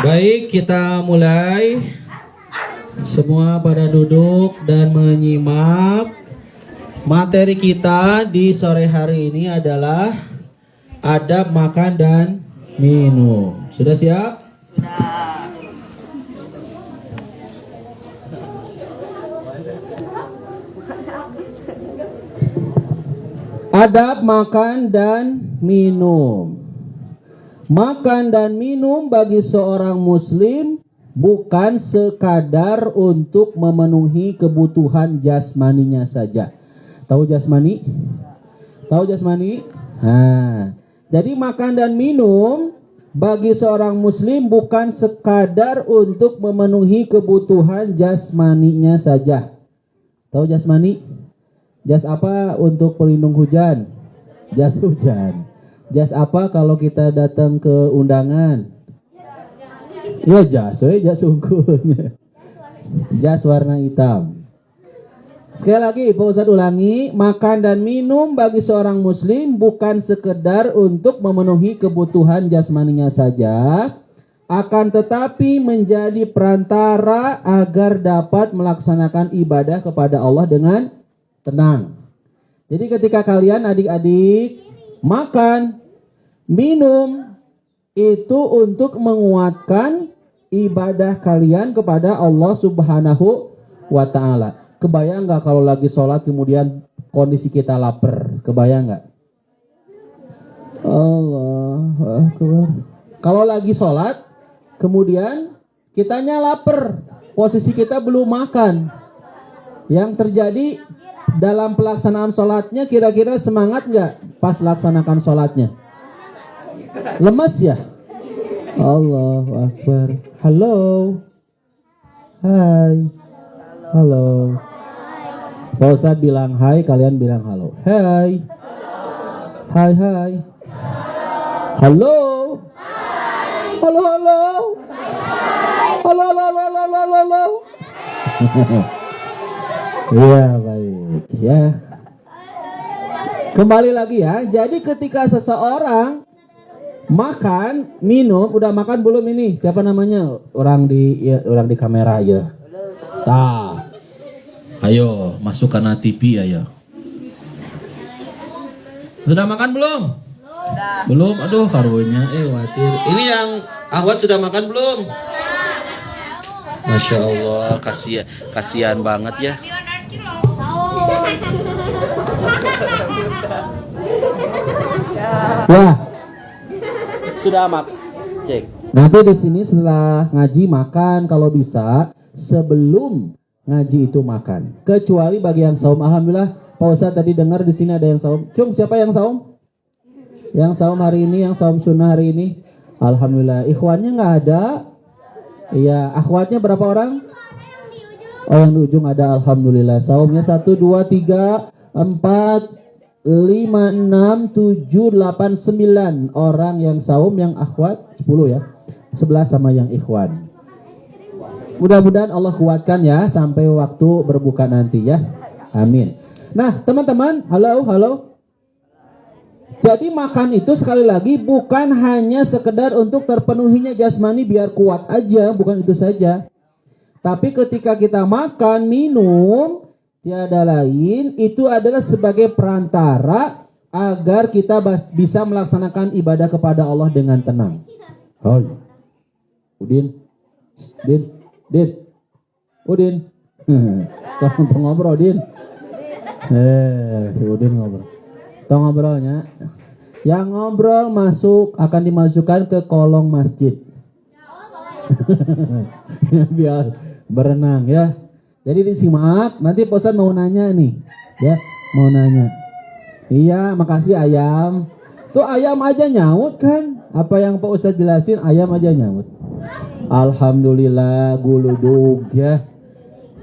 Baik, kita mulai. Semua pada duduk dan menyimak. Materi kita di sore hari ini adalah adab makan dan minum. Sudah siap? Sudah. Adab makan dan minum. Makan dan minum bagi seorang muslim bukan sekadar untuk memenuhi kebutuhan jasmaninya saja. Tahu jasmani? Tahu jasmani? Nah, jadi makan dan minum bagi seorang muslim bukan sekadar untuk memenuhi kebutuhan jasmaninya saja. Tahu jasmani? Jas apa untuk pelindung hujan? Jas hujan. Jas apa kalau kita datang ke undangan? Ya jas unggulnya. Jas warna hitam. Sekali lagi Pak Ustadz ulangi, makan dan minum bagi seorang muslim bukan sekedar untuk memenuhi kebutuhan jasmaninya saja, akan tetapi menjadi perantara agar dapat melaksanakan ibadah kepada Allah dengan tenang. Jadi ketika kalian adik-adik makan, minum itu untuk menguatkan ibadah kalian kepada Allah Subhanahu wa ta'ala. Kebayang nggak kalau lagi sholat kemudian kondisi kita lapar? Kebayang nggak? Allahu Akbar. Kalau lagi sholat kemudian kitanya lapar, posisi kita belum makan. Yang terjadi dalam pelaksanaan sholatnya kira-kira semangat nggak pas laksanakan sholatnya? Lemes ya? Allahu Akbar. Halo. Hai. Halo. Pak Ustadz bilang hai, kalian bilang halo. Hai. Hai hai. Halo. Halo halo. Halo halo halo halo halo halo. Iya baik ya. Kembali lagi ya. Jadi ketika seseorang makan, minum, udah makan belum ini? Siapa namanya? Orang di kamera aja. Tah. Ayo, masukkan TV ayo. Sudah makan belum? Sudah. Belum? Aduh, karunya khawatir. Ini yang Ahwat sudah makan belum? Masya Allah, kasihan banget ya. Wah. Sudah cek. Nanti di sini setelah ngaji makan kalau bisa sebelum ngaji itu makan. Kecuali bagi yang saum, alhamdulillah Pak Ustadz tadi dengar di sini ada yang saum. Cung, siapa yang saum? Yang saum hari ini, yang saum sunnah hari ini. Alhamdulillah. Ikhwannya nggak ada. Iya, akhwatnya berapa orang? Oh, yang di ujung ada, alhamdulillah. Saumnya 1, 2, 3, 4, 5, 6, 7, 8, 9 orang yang saum, yang akhwat 10 ya. 11 sama yang ikhwan. Mudah-mudahan Allah kuatkan ya sampai waktu berbuka nanti ya. Amin. Nah, teman-teman, halo. Jadi makan itu sekali lagi bukan hanya sekedar untuk terpenuhinya jasmani biar kuat aja, bukan itu saja. Tapi ketika kita makan, minum, tiada lain, itu adalah sebagai perantara agar kita bisa melaksanakan ibadah kepada Allah dengan tenang. Halo. Udin. Tolong ngobrol, Din. Udin ngobrol. Tolong ngobrolnya. Yang ngobrol akan dimasukkan ke kolong masjid. Biar berenang ya. Jadi disimak, nanti Pak Ustadz mau nanya nih. Ya, mau nanya. Iya, makasih ayam. Tuh ayam aja nyaut kan? Apa yang Pak Ustadz jelasin ayam aja nyaut. Alhamdulillah guludug ya.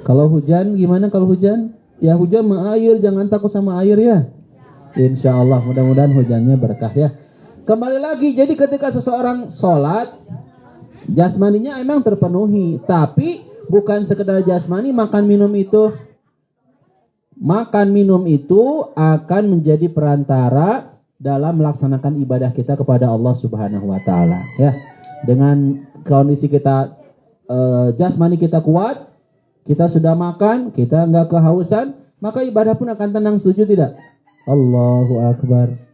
Kalau hujan gimana kalau hujan? Ya hujan sama air, jangan takut sama air ya. Insya Allah mudah-mudahan hujannya berkah ya. Kembali lagi, jadi ketika seseorang sholat, jasmaninya emang terpenuhi, tapi bukan sekedar jasmani, makan minum itu akan menjadi perantara dalam melaksanakan ibadah kita kepada Allah Subhanahu wa taala ya. Dengan kondisi kita jasmani kita kuat, kita sudah makan, kita nggak kehausan, maka ibadah pun akan tenang. Setuju tidak? Allahu Akbar.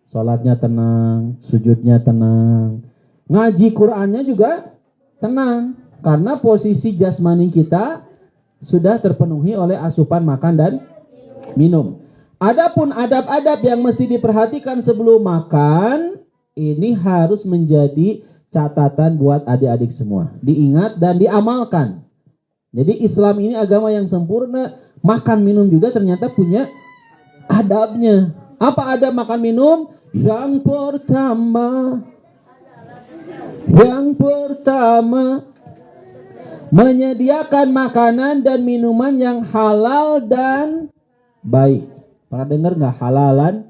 Salatnya tenang, sujudnya tenang, ngaji Qur'annya juga tenang, karena posisi jasmani kita sudah terpenuhi oleh asupan makan dan minum. Adapun adab-adab yang mesti diperhatikan sebelum makan, ini harus menjadi catatan buat adik-adik semua. Diingat dan diamalkan. Jadi Islam ini agama yang sempurna. Makan minum juga ternyata punya adabnya. Apa adab makan minum? Yang pertama menyediakan makanan dan minuman yang halal dan baik. Pernah dengar nggak halalan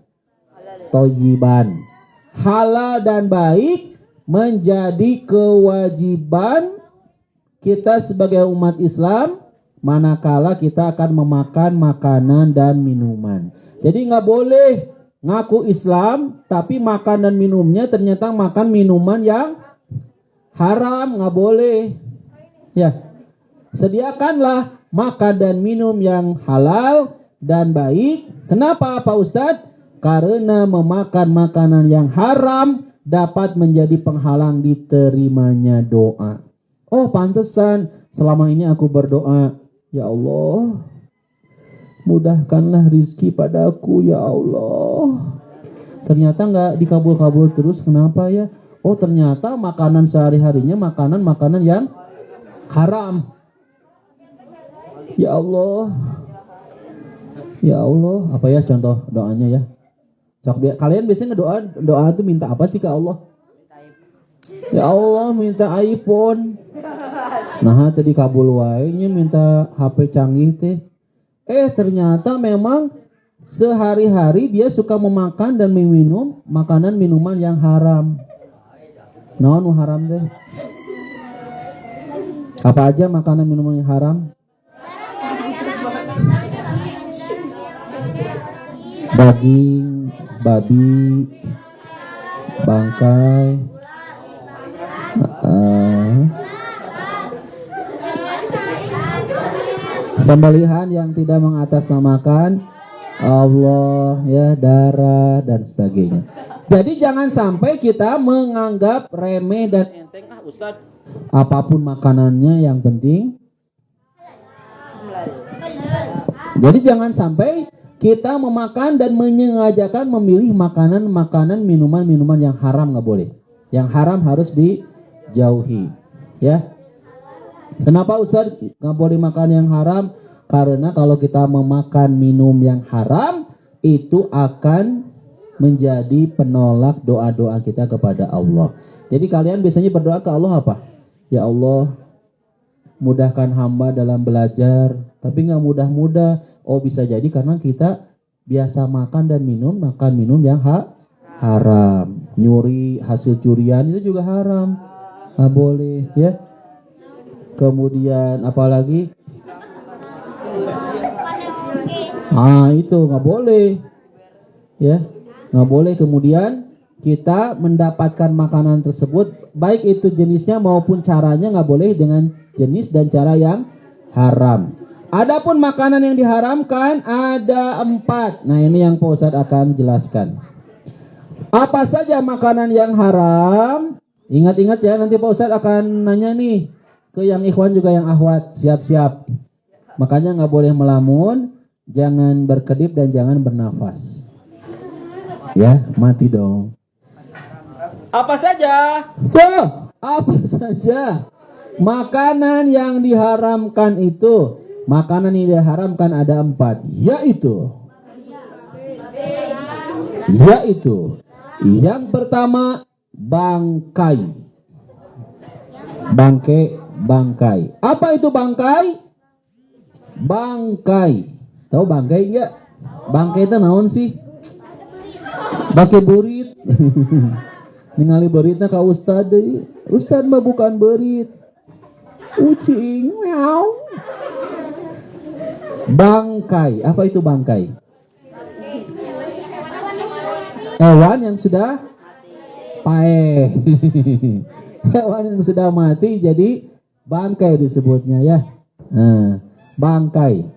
thayyiban? Halal dan baik menjadi kewajiban kita sebagai umat Islam manakala kita akan memakan makanan dan minuman. Jadi nggak boleh ngaku Islam tapi makan dan minumnya ternyata makan minuman yang haram, nggak boleh. Ya, sediakanlah makan dan minum yang halal dan baik. Kenapa Pak Ustadz? Karena memakan makanan yang haram dapat menjadi penghalang diterimanya doa. Oh pantesan selama ini aku berdoa, ya Allah, mudahkanlah rizki padaku ya Allah. Ternyata nggak dikabul-kabul terus, kenapa ya? Oh ternyata makanan sehari-harinya makanan yang haram. Ya Allah, ya Allah, apa ya contoh doanya ya? Kalian biasanya doa itu minta apa sih ke Allah? Ya Allah minta iPhone. Nah tadi kabul wae minta HP canggih teh. Ternyata memang sehari-hari dia suka memakan dan meminum makanan minuman yang haram. Naon haram teh? Apa aja makanan minuman yang haram? Daging, babi, bangkai, sembelihan yang tidak mengatasnamakan Allah, ya, darah dan sebagainya. Jadi jangan sampai kita menganggap remeh dan enteng, Ustadz, apapun makanannya yang penting. Jadi jangan sampai kita memakan dan menyengajakan memilih makanan-makanan, minuman-minuman yang haram, nggak boleh. Yang haram harus dijauhi, ya. Kenapa Ustaz nggak boleh makan yang haram? Karena kalau kita memakan minum yang haram, itu akan menjadi penolak doa-doa kita kepada Allah. Jadi kalian biasanya berdoa ke Allah apa? Ya Allah, mudahkan hamba dalam belajar, tapi nggak mudah-mudah. Oh bisa jadi karena kita biasa makan dan minum yang haram. Nyuri hasil curian itu juga haram, nggak boleh, ya. Kemudian apalagi? Itu nggak boleh, ya, nggak boleh. Kemudian kita mendapatkan makanan tersebut, baik itu jenisnya maupun caranya, nggak boleh dengan jenis dan cara yang haram. Adapun makanan yang diharamkan ada 4. Nah ini yang Pak Ustadz akan jelaskan. Apa saja makanan yang haram? Ingat-ingat ya, nanti Pak Ustadz akan nanya nih ke yang ikhwan juga yang ahwat, siap-siap. Makanya nggak boleh melamun, jangan berkedip dan jangan bernafas. Ya, mati dong. Apa saja? Apa saja makanan yang diharamkan itu? Makanan yang diharamkan ada 4, yaitu yang pertama bangkai. Bangkai. Apa itu bangkai? Bangkai. Tahu bangkai enggak? Bangkai itu naon sih? Bangkai burit. Ningali beritna ka ustad deui. Ustad mah bukan berit. Ucing. Meow. Bangkai. Apa itu bangkai? Hewan yang sudah paeh. Hewan yang sudah mati jadi bangkai disebutnya ya. Nah, bangkai.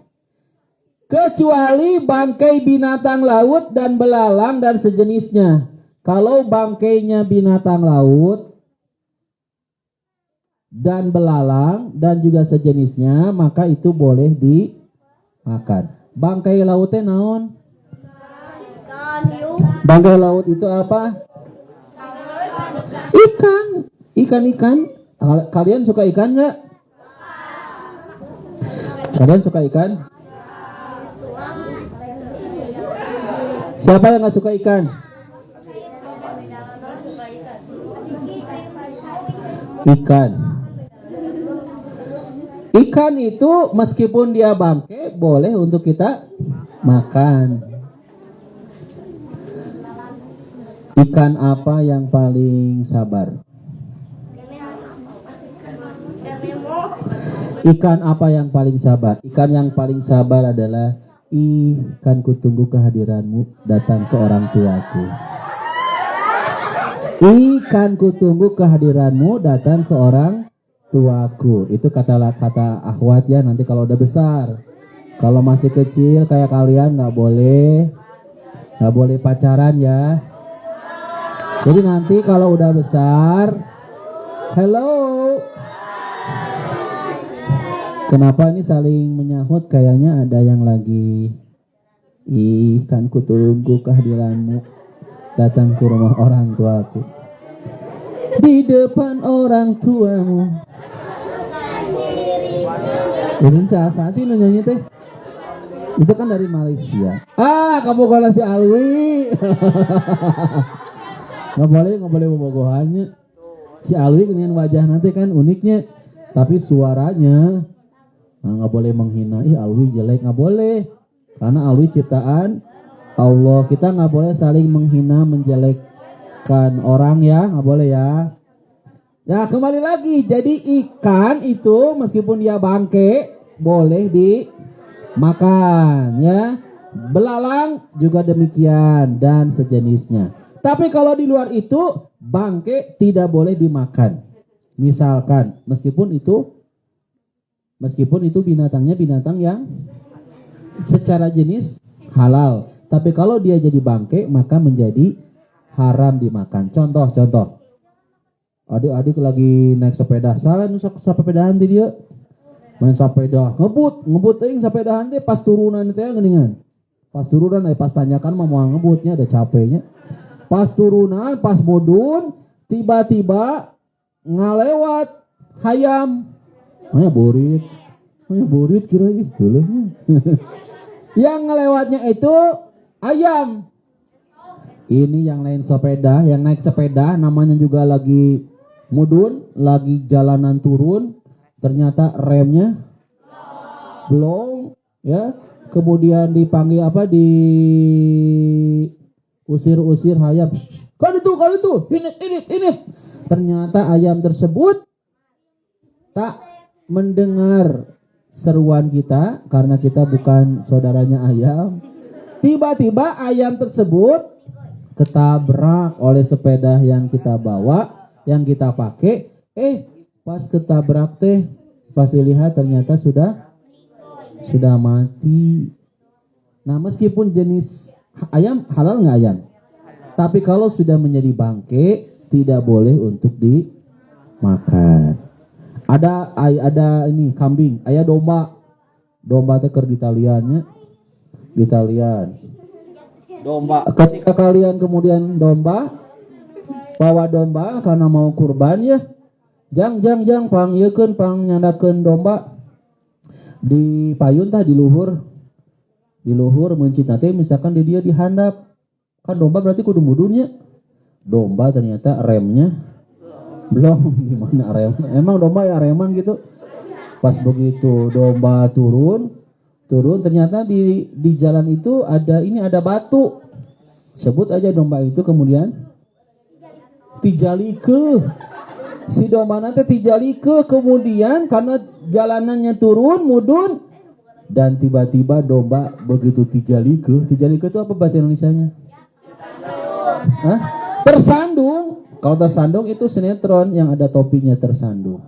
Kecuali bangkai binatang laut dan belalang dan sejenisnya. Kalau bangkainya binatang laut dan belalang dan juga sejenisnya, maka itu boleh dimakan. Bangkai lautnya naon? Bangkai laut itu apa? Ikan. Ikan. Kalian suka ikan nggak? Kalian suka ikan? Siapa yang nggak suka ikan? Ikan itu meskipun dia bangkai boleh untuk kita makan. Ikan apa yang paling sabar? Ikan apa yang paling sabar? Ikan yang paling sabar adalah ikan kutunggu kehadiranmu datang ke orang tuaku. Ikan kutunggu kehadiranmu datang ke orang tuaku. Itu kata akhwat ya, nanti kalau udah besar. Kalau masih kecil kayak kalian nggak boleh pacaran ya. Jadi nanti kalau udah besar, hello. Kenapa ini saling menyahut? Kayaknya ada yang lagi ikan kutunggu kehadiranmu datang ke rumah orang tuaku. Di depan orang tuamu. Ini sah sih nyanyi teh. Itu kan dari Malaysia. Kamu kalau si Alwi. Nggak boleh bobogohannya. Si Alwi dengan wajah nanti kan uniknya, tapi suaranya nggak boleh menghina. Alwi jelek, nggak boleh, karena Alwi ciptaan Allah. Kita nggak boleh saling menghina, menjelekkan orang ya, nggak boleh ya. Ya kembali lagi, jadi ikan itu meskipun dia bangke boleh dimakan ya. Belalang juga demikian dan sejenisnya. Tapi kalau di luar itu bangke tidak boleh dimakan. Misalkan meskipun itu binatangnya binatang yang secara jenis halal, tapi kalau dia jadi bangke maka menjadi haram dimakan. Contoh. Adik-adik lagi naik sepeda, salah nusak sepedahan teh dia. Main sepeda, ngebut teuing sepedahan teh pas turunan teh geuningan. Pas turunan pas tanyakan mah moal ngebutnya ada capeknya. Pas turunan, pas mudun, tiba-tiba ngalewat hayam. Hanya borit kira gitu. Yang ngelewatnya itu ayam. Ini yang lain sepeda, yang naik sepeda namanya juga lagi mudun, lagi jalanan turun, ternyata remnya blong ya. Kemudian dipanggil usir hayam. Kan itu, ini. Ternyata ayam tersebut tak mendengar seruan kita karena kita bukan saudaranya ayam. Tiba-tiba ayam tersebut ketabrak oleh sepeda yang kita bawa, yang kita pakai. Pas ketabrak teh, pas dilihat ternyata sudah mati. Nah, meskipun jenis ayam halal nggak ayam? Tapi kalau sudah menjadi bangke tidak boleh untuk dimakan. Ada ini kambing, aya domba teh keur ditaliannya. Domba. Ketika kalian kemudian bawa domba karena mau kurban ya. Jang pang ieukeun pang nyandakeun domba. Di payun tah di luhur mencit teh misalkan di dia dihandap. Kan domba berarti kudu mudunnya. Domba ternyata remnya belum. Gimana rem? Emang domba ya reman gitu. Pas begitu domba turun ternyata di jalan itu ada batu. Sebut aja domba itu kemudian tijalike. Si domba nanti tijalike kemudian karena jalanannya turun mudun dan tiba-tiba domba begitu tijalike itu apa bahasa Indonesianya? Tersandung. Kalau tersandung itu sinetron yang ada topinya tersandung.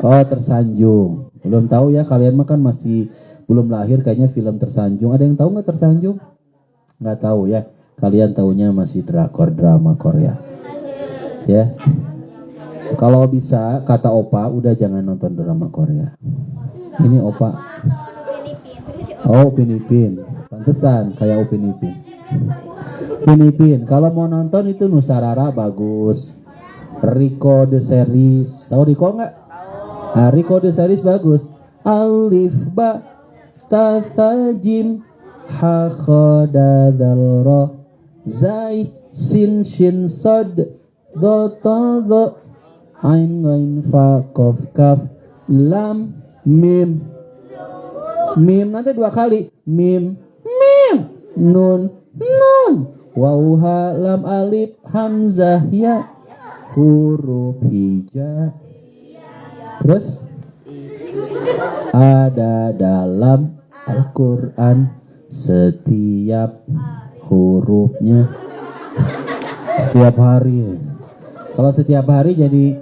Oh, tersanjung. Belum tahu ya, kalian mah kan masih belum lahir kayaknya film tersanjung. Ada yang tahu nggak tersanjung? Nggak tahu ya. Kalian taunya masih drakor drama Korea. Ya. Kalau bisa kata Opa udah jangan nonton drama Korea. Ini Opa. Oh, Upin Ipin. Pantesan kayak Upin Ipin. Upin Ipin. Kalau mau nonton itu Nusarara bagus. Rico the Series. Tahu Rico nggak? Nah, Rico the Series bagus. Alif ba ta tha jim ha kha da dal ra zai sin shin sad do ta do ain ghain fa qaf kaf lam mim. Mim nanti 2 kali. Mim nun waw ha lam alif hamzah ya huruf hija. Terus ada dalam Al-Quran setiap hurufnya setiap hari. Kalau setiap hari jadi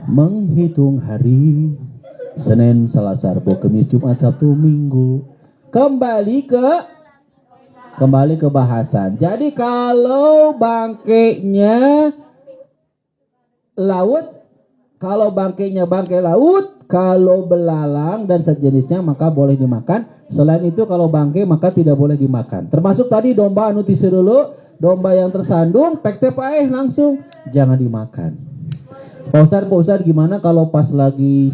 menghitung hari Senin, Selasa, Rabu, Kamis, Jumat, Sabtu, Minggu. Kembali ke bahasan. Jadi kalau bangkainya laut, kalau bangkainya bangkai laut, kalau belalang dan sejenisnya maka boleh dimakan. Selain itu kalau bangkai maka tidak boleh dimakan. Termasuk tadi domba anu tisi dulu, domba yang tersandung, pekte paeh langsung jangan dimakan. Pak Ustadz gimana kalau pas lagi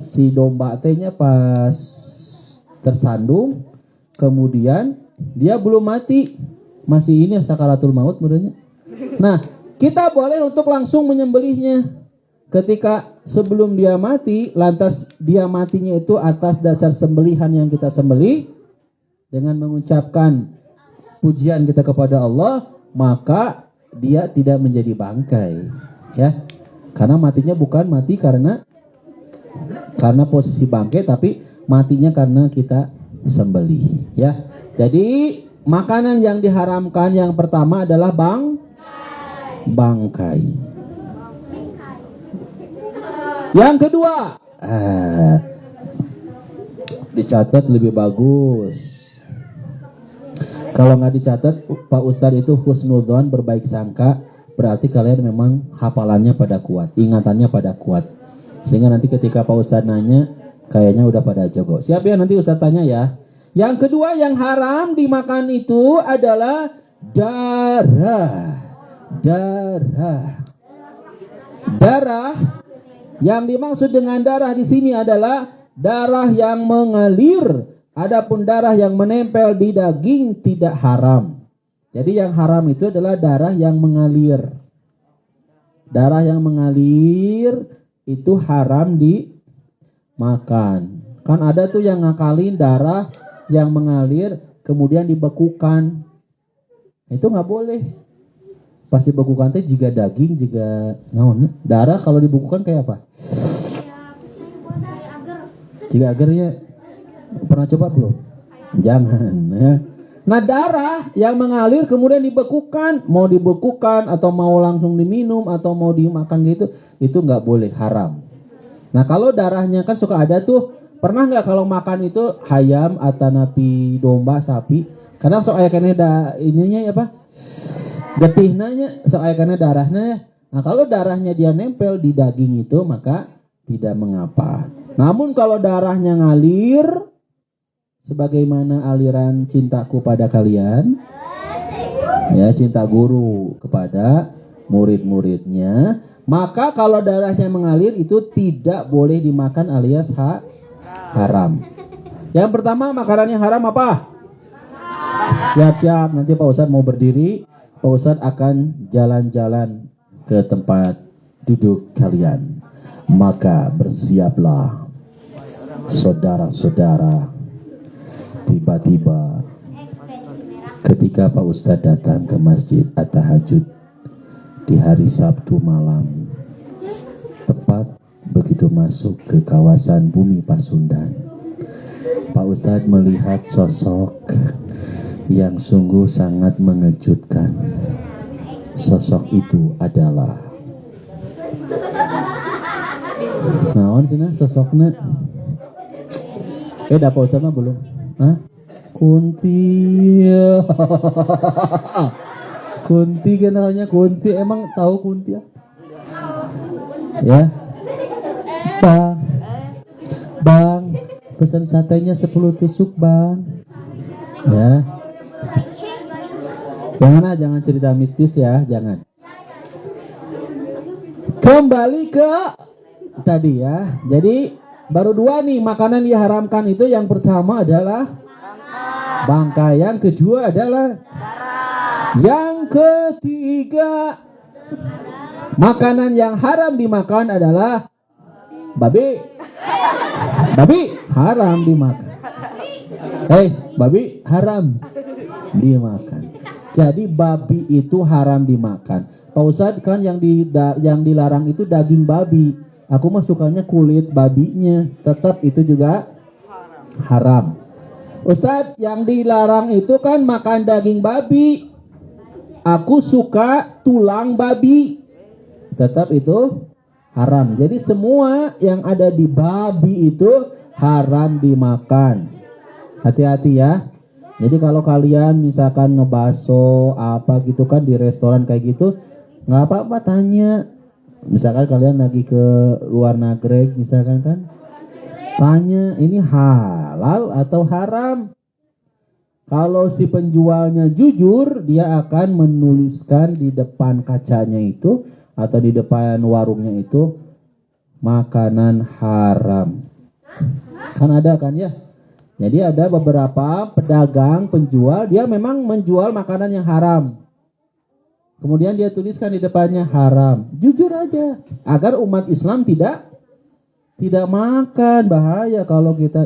si domba tehnya pas tersandung, kemudian dia belum mati, masih ini sakaratul maut menurutnya. Nah, kita boleh untuk langsung menyembelihnya. Ketika sebelum dia mati, lantas dia matinya itu atas dasar sembelihan yang kita sembelih dengan mengucapkan pujian kita kepada Allah, maka dia tidak menjadi bangkai, ya. Karena matinya bukan mati karena posisi bangkai, tapi matinya karena kita sembelih, ya. Jadi makanan yang diharamkan yang pertama adalah bangkai. Yang kedua, dicatat lebih bagus. Kalau nggak dicatat, Pak Ustadz itu husnudzon, berbaik sangka, berarti kalian memang hafalannya pada kuat, ingatannya pada kuat. Sehingga nanti ketika Pak Ustadz nanya, kayaknya udah pada jago. Siap ya, nanti Ustadz tanya ya. Yang kedua yang haram dimakan itu adalah darah. Yang dimaksud dengan darah di sini adalah darah yang mengalir. Adapun darah yang menempel di daging tidak haram. Jadi yang haram itu adalah darah yang mengalir. Darah yang mengalir itu haram dimakan. Kan ada tuh yang ngakalin darah yang mengalir kemudian dibekukan. Itu nggak boleh. Pas dibekukan teh jika daging, jika naon, darah kalau dibekukan kayak apa? Jika agarnya pernah coba belum? Jangan ya. Nah, darah yang mengalir kemudian dibekukan, mau dibekukan atau mau langsung diminum atau mau dimakan gitu, itu nggak boleh, haram. Nah, kalau darahnya kan suka ada tuh, pernah nggak kalau makan itu hayam atau napi domba, sapi, kadang sok aya keneh ininya ya apa? Getih nanya soalnya karena darahnya. Nah, kalau darahnya dia nempel di daging itu maka tidak mengapa. Namun kalau darahnya ngalir sebagaimana aliran cintaku pada kalian, ya, cinta guru kepada murid-muridnya, maka kalau darahnya mengalir itu tidak boleh dimakan alias haram. Yang pertama makanan yang haram apa? Siap-siap, nanti Pak Ustadz mau berdiri. Pak Ustadz akan jalan-jalan ke tempat duduk kalian. Maka bersiaplah saudara-saudara. Tiba-tiba ketika Pak Ustadz datang ke Masjid At-Tahajud di hari Sabtu malam, tepat begitu masuk ke kawasan Bumi Pasundan, Pak Ustadz melihat sosok yang sungguh sangat mengejutkan. Sosok itu adalah naon sih nah sosoknya? Dapat sama belum? Hah? Kunti. Kunti kenalnya Kunti. Emang tahu Kunti ya? Ya. Bang, pesan satenya 10 tusuk bang. Ya. Jangan cerita mistis ya, jangan. Kembali ke tadi ya. Jadi baru 2 nih makanan diharamkan itu. Yang pertama adalah bangkai, yang kedua adalah yang ketiga makanan yang haram dimakan adalah babi. Babi haram dimakan. Babi haram dimakan. Jadi babi itu haram dimakan. Pak Ustadz kan yang dilarang itu daging babi. Aku mah sukanya kulit babinya. Tetap itu juga haram. Ustadz yang dilarang itu kan makan daging babi. Aku suka tulang babi. Tetap itu haram. Jadi semua yang ada di babi itu haram dimakan. Hati-hati ya. Jadi kalau kalian misalkan ngebaso apa gitu kan di restoran kayak gitu, nggak apa-apa tanya. Misalkan kalian lagi ke luar negeri misalkan kan, tanya ini halal atau haram. Kalau si penjualnya jujur, dia akan menuliskan di depan kacanya itu atau di depan warungnya itu makanan haram. Kan ada kan ya? Jadi ada beberapa pedagang, penjual, dia memang menjual makanan yang haram. Kemudian dia tuliskan di depannya haram. Jujur aja, agar umat Islam tidak makan. Bahaya kalau kita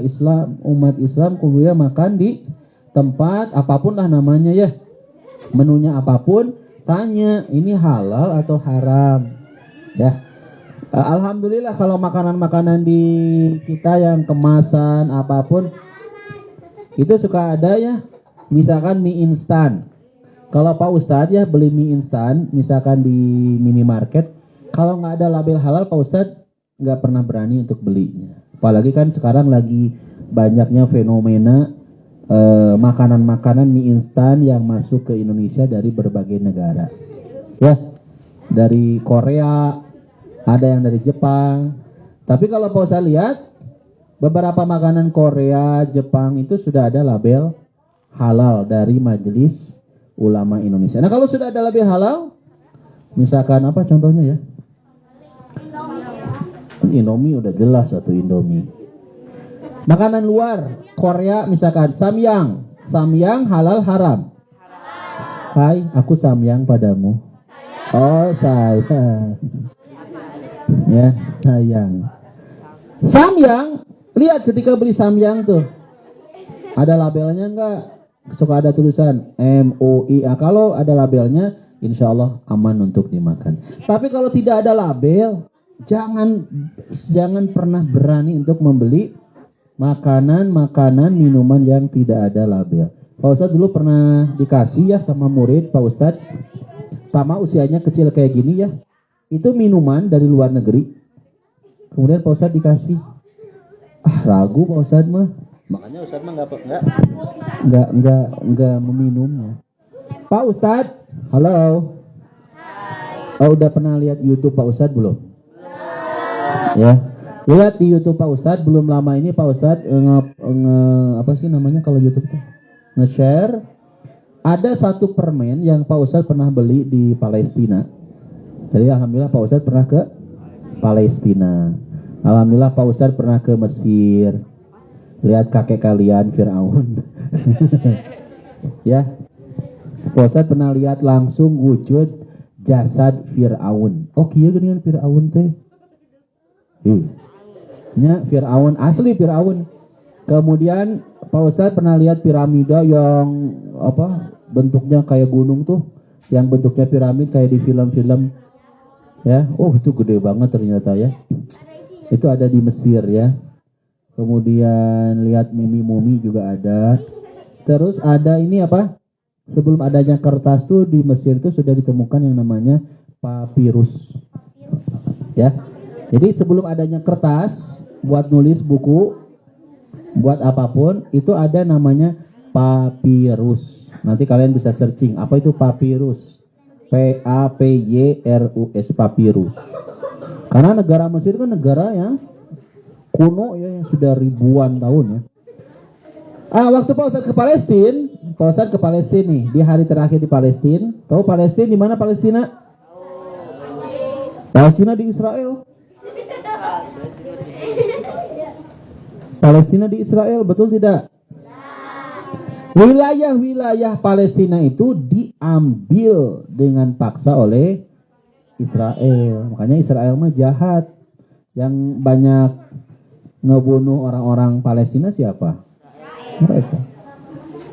umat Islam kemudian makan di tempat apapun lah namanya ya. Menunya apapun, tanya ini halal atau haram. Ya. Alhamdulillah kalau makanan-makanan di kita yang kemasan apapun itu suka ada ya, misalkan mie instan. Kalau Pak Ustadz ya beli mie instan, misalkan di minimarket, kalau nggak ada label halal Pak Ustadz nggak pernah berani untuk belinya. Apalagi kan sekarang lagi banyaknya fenomena makanan-makanan mie instan yang masuk ke Indonesia dari berbagai negara. Ya, dari Korea, ada yang dari Jepang. Tapi kalau Pak Ustadz lihat, beberapa makanan Korea, Jepang itu sudah ada label halal dari Majelis Ulama Indonesia. Nah kalau sudah ada label halal, misalkan apa contohnya ya? Indomie udah jelas satu Indomie. Makanan luar Korea misalkan samyang. Samyang halal haram? Hai, aku samyang padamu. Oh sayang. Ya sayang. Samyang. Lihat ketika beli samyang tuh, ada labelnya enggak? Suka ada tulisan MOI. Kalau ada labelnya, insya Allah aman untuk dimakan. Tapi kalau tidak ada label, jangan pernah berani untuk membeli makanan, minuman yang tidak ada label. Pak Ustadz dulu pernah dikasih ya sama murid Pak Ustadz, sama usianya kecil kayak gini ya, itu minuman dari luar negeri. Kemudian Pak Ustadz dikasih. Ragu Pak Ustadz mah. Makanya Ustadz mah nggak meminumnya. Pak Ustadz, halo. Oh, udah pernah lihat YouTube Pak Ustadz belum? Ya, lihat di YouTube Pak Ustadz. Belum lama ini Pak Ustadz apa sih namanya kalau YouTube tuh? Nge-share. Ada satu permen yang Pak Ustadz pernah beli di Palestina. Jadi alhamdulillah Pak Ustadz pernah ke Palestina. Alhamdulillah Pak Ustadz pernah ke Mesir. Lihat kakek kalian Fir'aun. Ya. Pak Ustadz pernah lihat langsung wujud jasad Fir'aun. Oh iya gini Fir'aun teh. Ya Fir'aun, asli Fir'aun. Kemudian Pak Ustadz pernah lihat piramida yang apa bentuknya kayak gunung tuh. Yang bentuknya piramid kayak di film-film. Ya, oh itu gede banget ternyata ya. Itu ada di Mesir ya. Kemudian lihat mumi juga ada. Terus ada ini apa? Sebelum adanya kertas tuh di Mesir itu sudah ditemukan yang namanya papirus. Ya. Jadi sebelum adanya kertas buat nulis buku, buat apapun itu ada namanya papirus. Nanti kalian bisa searching apa itu papirus. Papyrus, papirus. Karena negara Mesir kan negara yang kuno ya, yang sudah ribuan tahun ya. Waktu Pak Ustadz ke Palestina nih, di hari terakhir di Palestina. Tahu Palestina di mana Palestina? Palestina di Israel. Palestina di Israel, betul tidak? Wilayah-wilayah Palestina itu diambil dengan paksa oleh Israel. Makanya Israel mah jahat. Yang banyak ngebunuh orang-orang Palestina siapa? Mereka.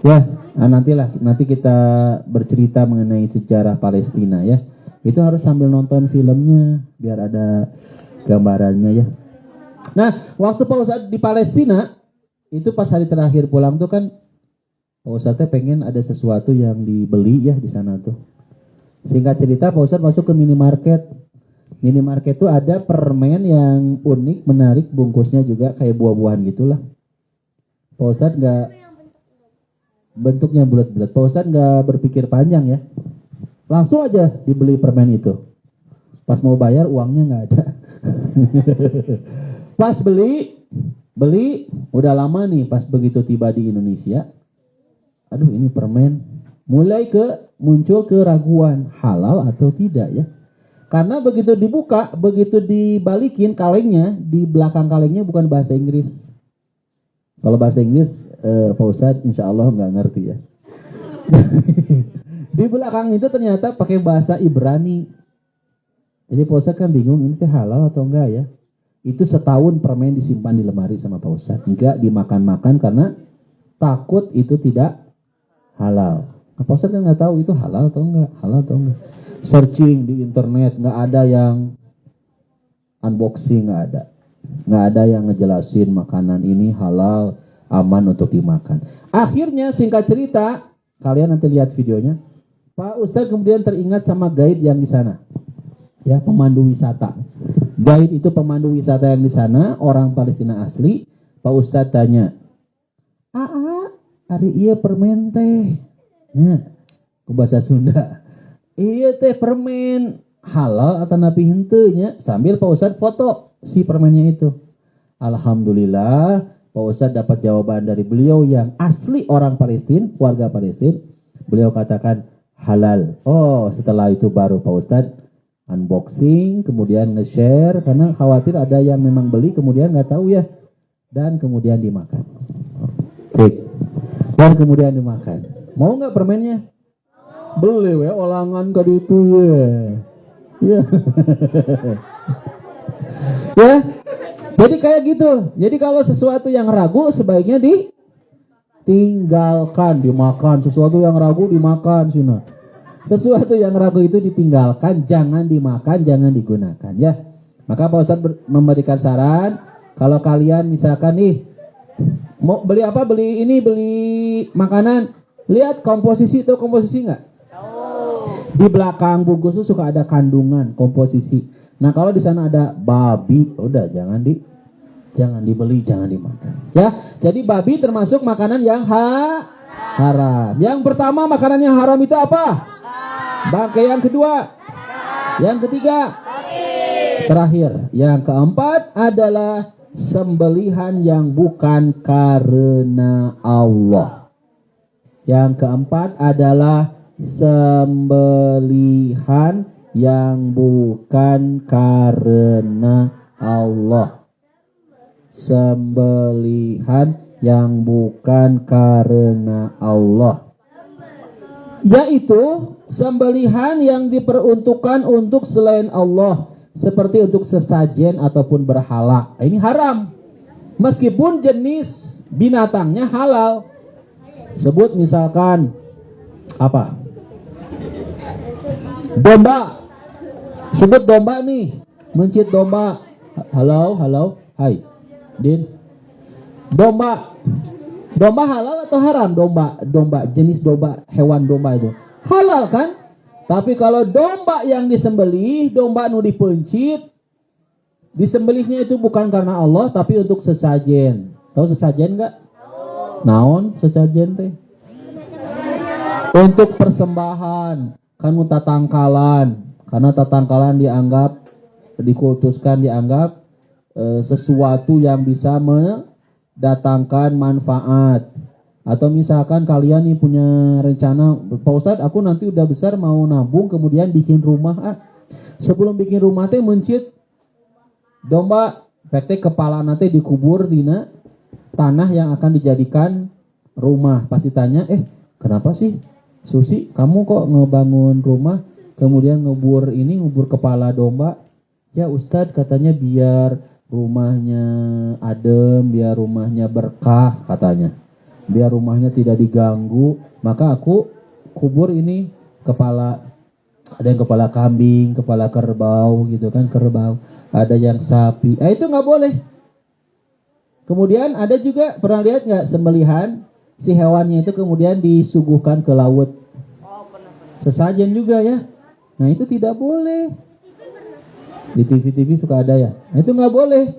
Ya, nanti kita bercerita mengenai sejarah Palestina ya. Itu harus sambil nonton filmnya biar ada gambarannya ya. Nah, waktu Pak Ustadz di Palestina itu pas hari terakhir pulang tuh kan Pak Ustadz pengen ada sesuatu yang dibeli ya di sana tuh. Singkat cerita Pak Ustadz masuk ke minimarket. Minimarket tuh ada permen yang unik, menarik, bungkusnya juga kayak buah-buahan gitulah. Pak Ustadz nggak bentuknya bulat-bulat. Pak Ustadz nggak berpikir panjang ya, langsung aja dibeli permen itu. Pas mau bayar uangnya nggak ada. Pas beli udah lama nih. Pas begitu tiba di Indonesia, aduh ini permen, mulai muncul keraguan halal atau tidak ya. Karena begitu dibuka, begitu dibalikin kalengnya, di belakang kalengnya bukan bahasa Inggris. Kalau bahasa Inggris, Pak Ustadz insya Allah nggak ngerti ya. Di belakang itu ternyata pakai bahasa Ibrani. Jadi Pak Ustadz kan bingung, ini teh halal atau enggak ya. Itu setahun permen disimpan di lemari sama Pak Ustadz. Enggak dimakan-makan karena takut itu tidak halal. Nah, Pak Ustadz kan nggak tahu itu halal atau enggak. Searching di internet, nggak ada yang unboxing, nggak ada yang ngejelasin makanan ini halal, aman untuk dimakan. Akhirnya singkat cerita, kalian nanti lihat videonya, Pak Ustadz kemudian teringat sama guide yang di sana, ya, pemandu wisata. Guide itu pemandu wisata yang di sana, orang Palestina asli. Pak Ustadz tanya, hari iya permen teh, nah, ke bahasa Sunda, iya teh permen halal atau napi henteu, sambil Pak Ustadz foto si permennya itu. Alhamdulillah Pak Ustadz dapat jawaban dari beliau yang asli orang Palestina, warga Palestina. Beliau katakan halal. Oh, setelah itu baru Pak Ustadz unboxing, kemudian nge-share karena khawatir ada yang memang beli kemudian nggak tahu ya, dan kemudian dimakan. Cek. Dan kemudian dimakan. Mau nggak permennya? Beli we olangan ke itu ya. Ya. Ya. Jadi kayak gitu. Jadi kalau sesuatu yang ragu sebaiknya ditinggalkan, dimakan. Sesuatu yang ragu dimakan sini. Sesuatu yang ragu itu ditinggalkan, jangan dimakan, jangan digunakan ya. Maka Pak Ustadz memberikan saran, kalau kalian misalkan nih mau beli apa, beli makanan, lihat komposisi itu komposisi nggak? Di belakang bungkus itu suka ada kandungan komposisi. Nah kalau di sana ada babi, udah jangan dibeli, jangan dimakan. Ya, jadi babi termasuk makanan yang haram. Yang pertama makanan yang haram itu apa? Bangkai. Yang kedua, yang ketiga, terakhir, yang keempat adalah sembelihan yang bukan karena Allah. Yang keempat adalah sembelihan yang bukan karena Allah. Sembelihan yang bukan karena Allah, yaitu sembelihan yang diperuntukkan untuk selain Allah, seperti untuk sesajen ataupun berhala. Ini haram meskipun jenis binatangnya halal. Sebut misalkan apa? Domba. Sebut domba nih, mencit domba. Halo, hai Din. Domba Domba halal atau haram? Domba jenis domba, hewan domba itu halal kan? Tapi kalau domba yang disembelih, domba nu dipencit, disembelihnya itu bukan karena Allah tapi untuk sesajen. Tahu sesajen nggak? Naon sesajen teh? Untuk persembahan, kan tatangkalan. Karena tatangkalan dianggap dikultuskan, dianggap sesuatu yang bisa mendatangkan manfaat. Atau misalkan kalian nih punya rencana, Pak Ustadz aku nanti udah besar mau nabung kemudian bikin rumah. Sebelum bikin rumah teh mencit domba, PT kepala nanti dikubur dina tanah yang akan dijadikan rumah. Pasti tanya, kenapa sih Susi kamu kok ngebangun rumah kemudian ngubur kepala domba? Ya Ustadz katanya biar rumahnya adem, biar rumahnya berkah katanya. Biar rumahnya tidak diganggu, maka aku kubur ini kepala, ada yang kepala kambing, kepala kerbau gitu kan, kerbau, ada yang sapi. Itu nggak boleh. Kemudian ada juga, pernah lihat nggak sembelihan si hewannya itu kemudian disuguhkan ke laut, sesajen juga ya. Nah itu tidak boleh. Di TV suka ada ya. Nah, itu nggak boleh.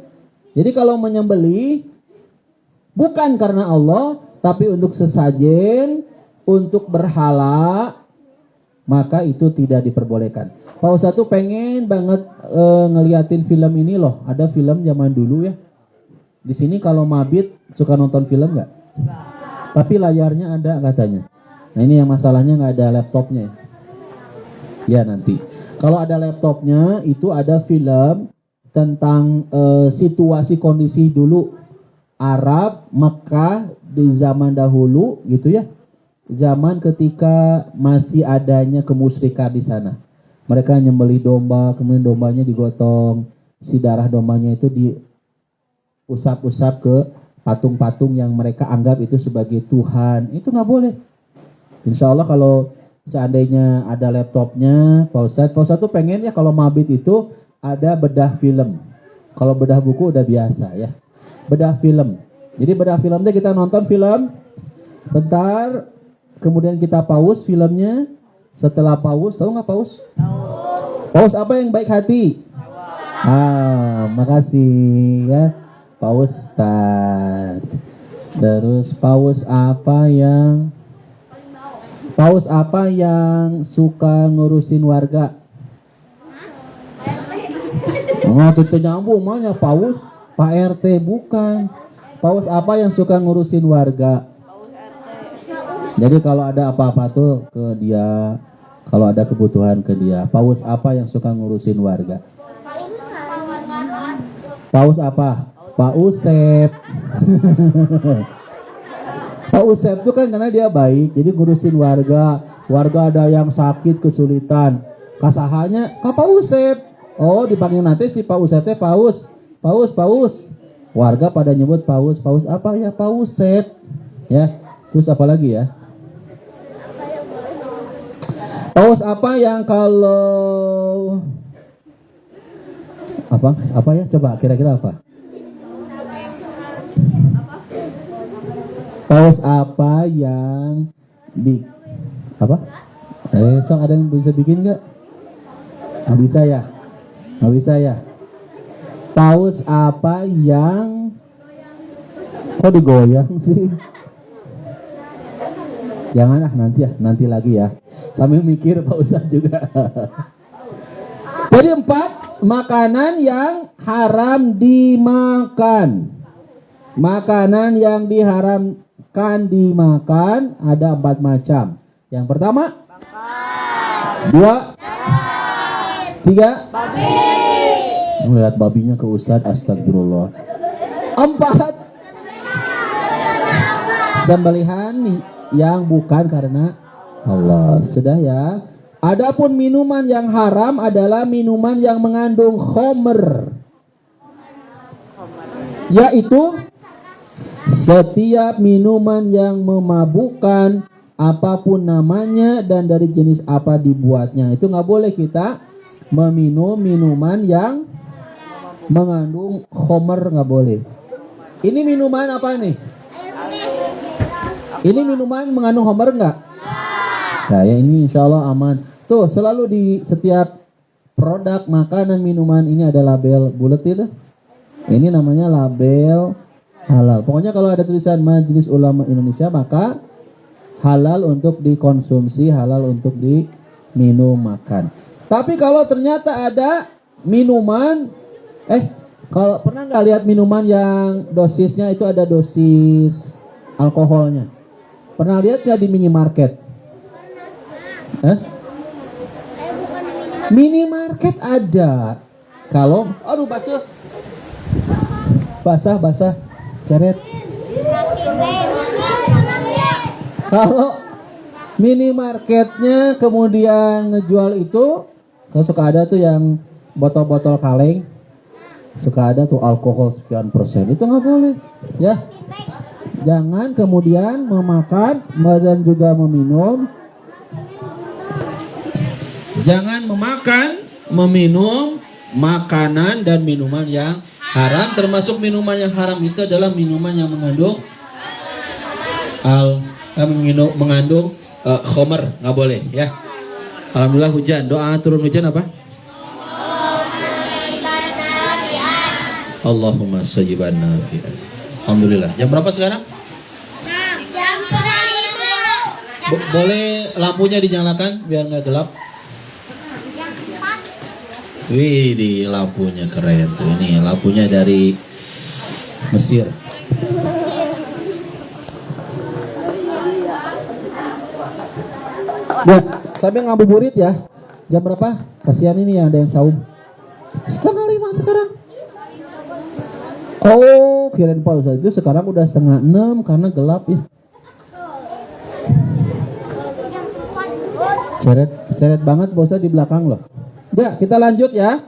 Jadi kalau menyembelih bukan karena Allah, tapi untuk sesajen, untuk berhala, maka itu tidak diperbolehkan. Pak Ustadz tuh pengen banget ngeliatin film ini loh. Ada film zaman dulu ya. Di sini kalau mabit suka nonton film nggak? Tapi layarnya ada katanya. Nah ini yang masalahnya nggak ada laptopnya. Ya nanti. Kalau ada laptopnya itu ada film tentang situasi kondisi dulu Arab, Mekah di zaman dahulu gitu ya. Zaman ketika masih adanya kemusyrikan di sana. Mereka nyembelih domba, kemudian dombanya digotong, si darah dombanya itu diusap-usap ke patung-patung yang mereka anggap itu sebagai Tuhan. Itu nggak boleh. Insya Allah kalau seandainya ada laptopnya, Pak Ustadz tuh pengen ya kalau mabit itu ada bedah film. Kalau bedah buku udah biasa ya. Bedah film. Jadi bedah filmnya kita nonton film, bentar, kemudian kita pause filmnya. Setelah pause, tahu nggak pause? Pause apa yang baik hati? Makasih ya Pak Ustadz. Terus pause apa yang suka ngurusin warga? Itu nyambung mana paus? Pak RT bukan. Paus apa yang suka ngurusin warga? Jadi kalau ada apa-apa tuh ke dia, kalau ada kebutuhan ke dia. Paus apa yang suka ngurusin warga? Paus apa? Pak Usep. Pak Usep itu kan karena dia baik, jadi ngurusin warga ada yang sakit kesulitan, kasahanya Pak Usep. Oh dipanggil nanti si Pak Usep teh paus. Warga pada nyebut paus apa ya? Pak Usep. Ya, terus apa lagi ya? Paus apa yang kalau apa ya? Coba kira-kira apa? Paus apa yang Sok ada yang bisa bikin nggak? Nggak bisa ya. Paus apa yang kok digoyang sih? Jangan nanti lagi ya. Sambil mikir Pak Ustadz juga. Jadi 4 makanan yang haram dimakan. Makanan yang diharamkan dimakan ada 4 macam. Yang pertama, 2, 3, babi. Melihat babinya ke Ustadz, astagfirullah. 4, sembelihan yang bukan karena Allah. Sudah ya. Adapun minuman yang haram adalah minuman yang mengandung khamr, yaitu setiap minuman yang memabukkan apapun namanya dan dari jenis apa dibuatnya. Itu nggak boleh kita meminum minuman yang mengandung khamr, nggak boleh. Ini minuman apa nih? Ini minuman mengandung homer enggak? Nah, ya ini insya Allah aman. Tuh, selalu di setiap produk makanan minuman ini ada label bulat itu. Ini namanya label halal. Pokoknya kalau ada tulisan Majelis Ulama Indonesia maka halal untuk dikonsumsi, halal untuk diminum makan. Tapi kalau ternyata ada minuman, kalau pernah nggak lihat minuman yang dosisnya itu ada dosis alkoholnya? Pernah lihat nggak di minimarket? Minimarket ada. Kalau, Aduh, basuh. basah, ceret. Kalau minimarketnya kemudian ngejual itu, kalau suka ada tuh yang botol-botol kaleng, suka ada tuh alkohol sekian persen, itu nggak boleh, ya. Jangan kemudian memakan dan juga meminum. Jangan memakan, meminum makanan dan minuman yang haram. Termasuk minuman yang haram itu adalah minuman yang mengandung mengandung khomer, nggak boleh, ya. Alhamdulillah hujan. Doa turun hujan apa? Allahumma sayyiban nafi'an. Alhamdulillah. Jam berapa sekarang? Jam 9.05. Boleh lampunya dinyalakan biar nggak gelap. Jam 4. Wih, di lampunya keren tuh. Ini lampunya dari Mesir. Ya, sambil ngabuburit ya. Jam berapa? Kasihan ini ya, ada yang saum. 4:30 sekarang. Oh, kirain Pak Ustaz itu sekarang udah 5:30 karena gelap ya. Ceret banget Pak Ustaz di belakang loh. Ya, kita lanjut ya.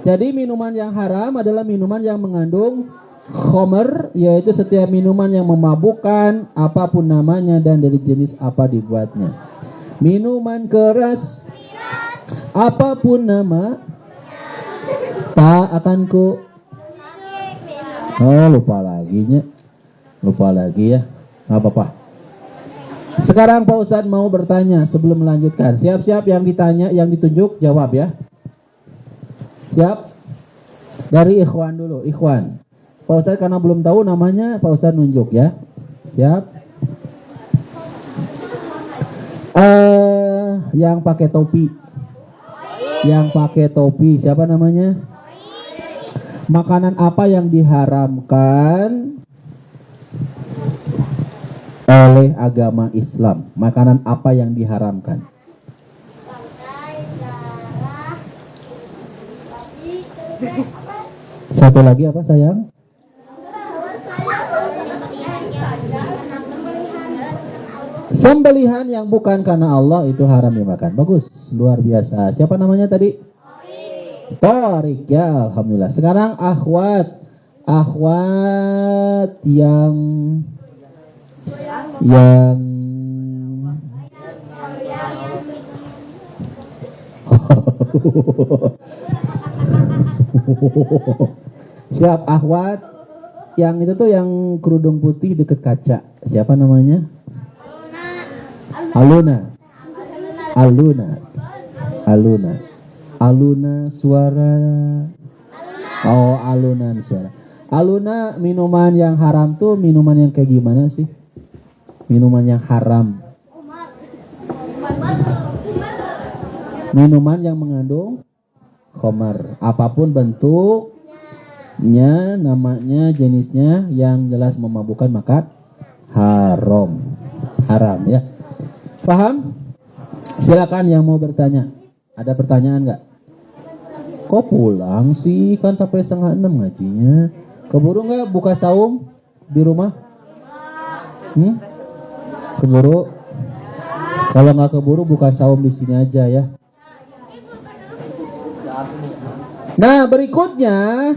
Jadi minuman yang haram adalah minuman yang mengandung khomer, yaitu setiap minuman yang memabukkan apapun namanya dan dari jenis apa dibuatnya. Minuman keras apapun nama tak akan ku lupa lagi ya, nggak apa-apa. Sekarang Pak Ustadz mau bertanya sebelum melanjutkan. Siap-siap yang ditanya, yang ditunjuk jawab ya. Siap? Dari Ikhwan dulu, Ikhwan. Pak Ustadz karena belum tahu namanya, Pak Ustadz nunjuk ya. Siap? Yang pakai topi. Yang pakai topi, siapa namanya? Makanan apa yang diharamkan oleh agama Islam? Makanan apa yang diharamkan? Satu lagi apa sayang? Sembelihan yang bukan karena Allah itu haram dimakan. Bagus, luar biasa. Siapa namanya tadi? Torik ya, alhamdulillah. Sekarang akhwat yang siap akhwat yang itu tuh yang kerudung putih deket kaca. Siapa namanya? Aluna suara. Oh, alunan suara. Aluna, minuman yang haram tuh minuman yang kayak gimana sih? Minuman yang haram. Minuman yang mengandung khamar, apapun bentuknya, namanya, jenisnya, yang jelas memabukkan maka haram ya. Paham? Silakan yang mau bertanya. Ada pertanyaan nggak? Kok pulang sih? Kan sampai 5:30 ngajinya. Keburu nggak buka saum di rumah? Keburu? Kalau nggak keburu buka saum di sini aja ya. Nah, berikutnya,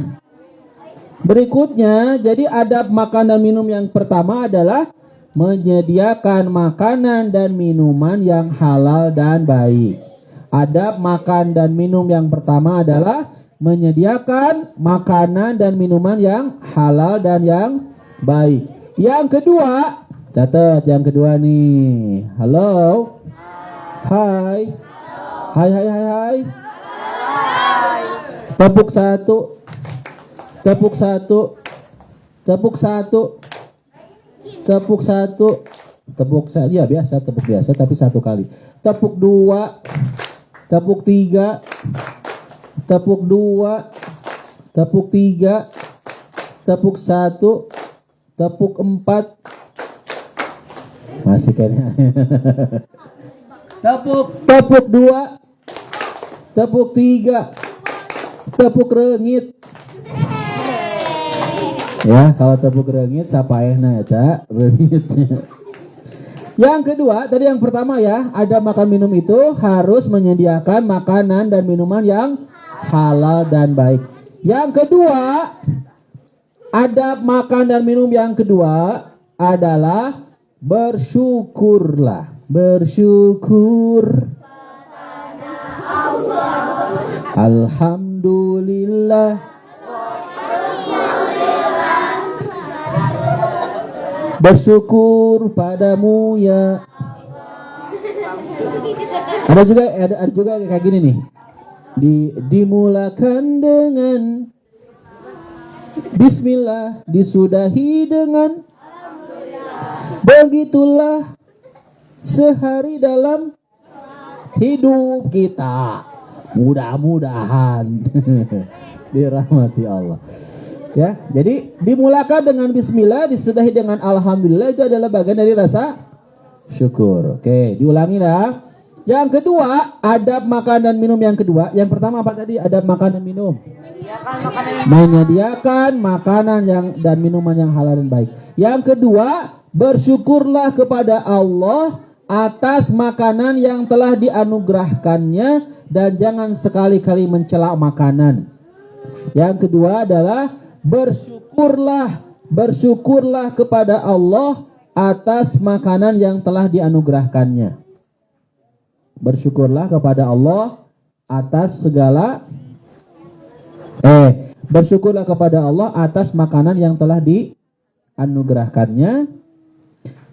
jadi adab makan dan minum yang pertama adalah menyediakan makanan dan minuman yang halal dan baik. Adab makan dan minum yang pertama adalah menyediakan makanan dan minuman yang halal dan yang baik. Yang kedua, Catat yang kedua nih. Halo. Hai. Hai hai hai hai. Tepuk satu. Tepuk satu. Tepuk satu. Tepuk satu. Tepuk satu. Ya biasa, tepuk biasa tapi satu kali. Tepuk dua. Tepuk tiga. Tepuk dua. Tepuk tiga. Tepuk satu. Tepuk empat. Masih kayaknya. Tepuk dua. Tepuk tiga. Tepuk rengit. Ya, kalau tepuk rengit sapaehna eta rengit. Yang kedua, tadi yang pertama ya, ada makan minum itu harus menyediakan makanan dan minuman yang halal dan baik. Yang kedua, adab makan dan minum yang kedua adalah bersyukurlah. Bersyukur. Alhamdulillah. Bersyukur padamu ya. Ada juga kayak gini nih. Dimulakan dengan Bismillah, disudahi dengan begitulah sehari dalam hidup kita. Mudah-mudahan dirahmati Allah. Ya, jadi dimulakan dengan bismillah, disudahi dengan alhamdulillah, itu adalah bagian dari rasa syukur. Oke, diulangi dah. Yang kedua, adab makan dan minum yang kedua. Yang pertama apa tadi? Adab makan dan minum. Menyediakan makanan yang dan minuman yang halal dan baik. Yang kedua, bersyukurlah kepada Allah atas makanan yang telah dianugerahkannya dan jangan sekali-kali mencela makanan. Yang kedua adalah bersyukurlah kepada Allah atas makanan yang telah dianugerahkannya. Bersyukurlah kepada Allah atas segala bersyukurlah kepada Allah atas makanan yang telah dianugerahkannya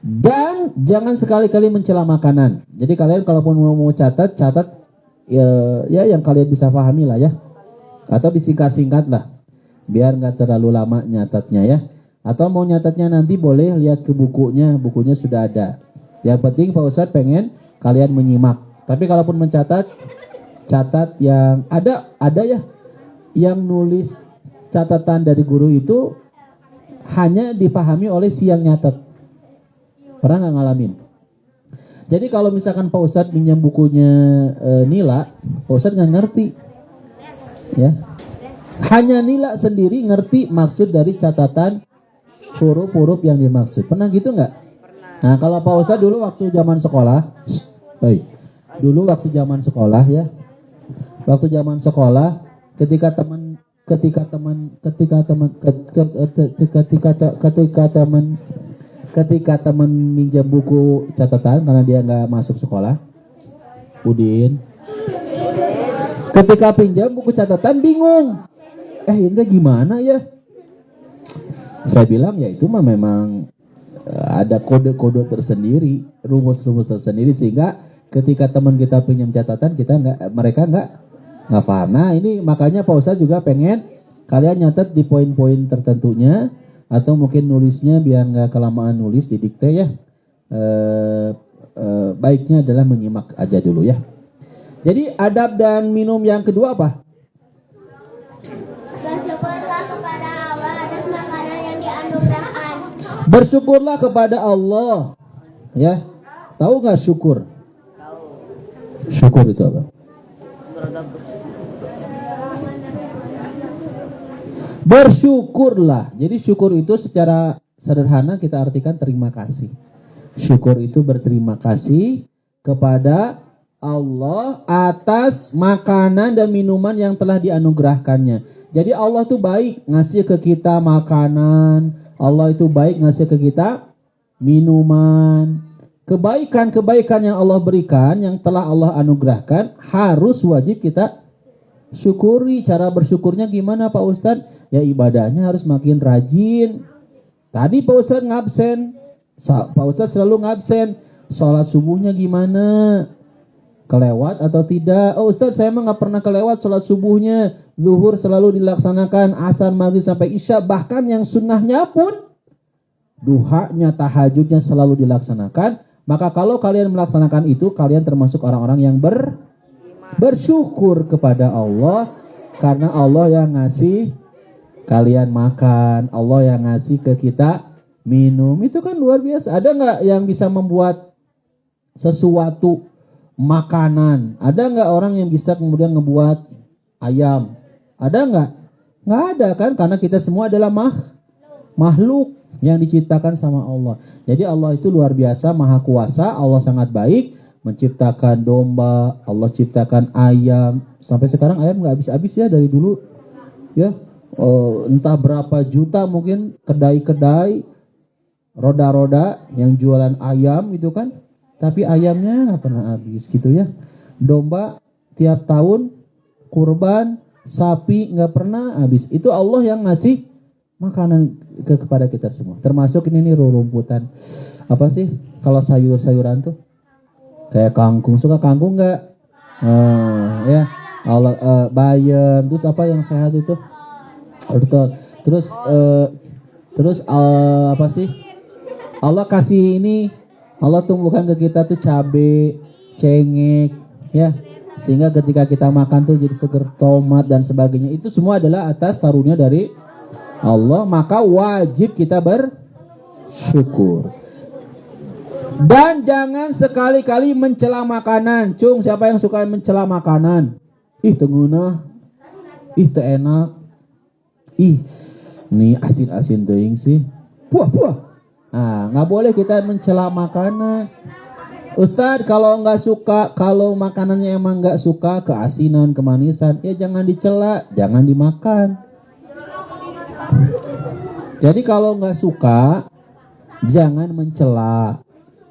dan jangan sekali-kali mencela makanan. Jadi kalian kalaupun mau catat ya yang kalian bisa pahami lah ya. Atau disingkat-singkat lah. Biar nggak terlalu lama nyatatnya ya. Atau mau nyatatnya nanti boleh lihat ke bukunya sudah ada. Yang penting Pak Ustadz pengen kalian menyimak. Tapi kalaupun mencatat, catat yang ada ya, yang nulis catatan dari guru itu hanya dipahami oleh si yang nyatat. Pernah nggak ngalamin? Jadi kalau misalkan Pak Ustadz pinjam bukunya Nila, Pak Ustadz nggak ngerti. Ya, hanya Nila sendiri ngerti maksud dari catatan huruf-huruf yang dimaksud. Pernah gitu nggak? Nah, kalau Pak Ustadz dulu waktu zaman sekolah, ketika teman minjam buku catatan karena dia nggak masuk sekolah, Udin. Ketika pinjam buku catatan bingung. Ini gimana ya? Saya bilang ya itu mah memang ada kode-kode tersendiri, rumus-rumus tersendiri sehingga ketika teman kita pinjam catatan mereka nggak paham. Nah ini makanya Pak Ustadz juga pengen kalian nyatet di poin-poin tertentunya atau mungkin nulisnya biar nggak kelamaan nulis di dikte ya. Baiknya adalah menyimak aja dulu ya. Jadi adab dan minum yang kedua apa? Bersyukurlah kepada Allah atas makanan yang dianugerahkan. Bersyukurlah kepada Allah. Ya. Tahu nggak syukur? Tahu. Syukur itu apa? Bersyukurlah. Jadi syukur itu secara sederhana kita artikan terima kasih. Syukur itu berterima kasih kepada Allah atas makanan dan minuman yang telah dianugerahkannya. Jadi Allah tuh baik ngasih ke kita makanan, Allah itu baik ngasih ke kita minuman. Kebaikan-kebaikan yang Allah berikan, yang telah Allah anugerahkan, harus wajib kita syukuri. Cara bersyukurnya gimana Pak Ustadz? Ya ibadahnya harus makin rajin. Tadi Pak Ustadz ngabsen, Pak Ustadz selalu ngabsen. Sholat subuhnya gimana? Kelewat atau tidak? Oh Ustadz, saya emang gak pernah kelewat sholat subuhnya. Zuhur selalu dilaksanakan, asar, maghrib sampai isya. Bahkan yang sunnahnya pun, duhanya, tahajudnya selalu dilaksanakan. Maka kalau kalian melaksanakan itu, kalian termasuk orang-orang yang bersyukur kepada Allah. Karena Allah yang ngasih kalian makan, Allah yang ngasih ke kita minum. Itu kan luar biasa. Ada gak yang bisa membuat sesuatu makanan? Ada nggak orang yang bisa kemudian ngebuat ayam? Ada nggak? Nggak ada kan? Karena kita semua adalah makhluk yang diciptakan sama Allah. Jadi Allah itu luar biasa, maha kuasa. Allah sangat baik, menciptakan domba, Allah ciptakan ayam. Sampai sekarang ayam nggak habis-habis ya dari dulu. Ya, entah berapa juta mungkin kedai-kedai, roda-roda yang jualan ayam itu kan. Tapi ayamnya nggak pernah habis gitu ya. Domba tiap tahun kurban, sapi nggak pernah habis. Itu Allah yang ngasih makanan kepada kita semua. Termasuk ini nih rumputan. Apa sih kalau sayur-sayuran tuh? Kayak kangkung. Suka kangkung nggak? Ya. Allah bayam. Terus apa yang sehat itu? Betul. Terus apa sih? Allah kasih ini. Allah tumbuhkan ke kita tuh cabai, cengek, ya. Sehingga ketika kita makan tuh jadi seger, tomat dan sebagainya. Itu semua adalah atas karunia dari Allah. Maka wajib kita bersyukur. Dan jangan sekali-kali mencela makanan. Cung, siapa yang suka mencela makanan? Ih, tengguna. Ih, enak. Ih, ini asin-asin teuing sih. Puah. Nah, nggak boleh kita mencela makanan. Ustadz, kalau nggak suka, kalau makanannya emang nggak suka keasinan, kemanisan, ya jangan dicela, jangan dimakan. Jadi kalau nggak suka, jangan mencela,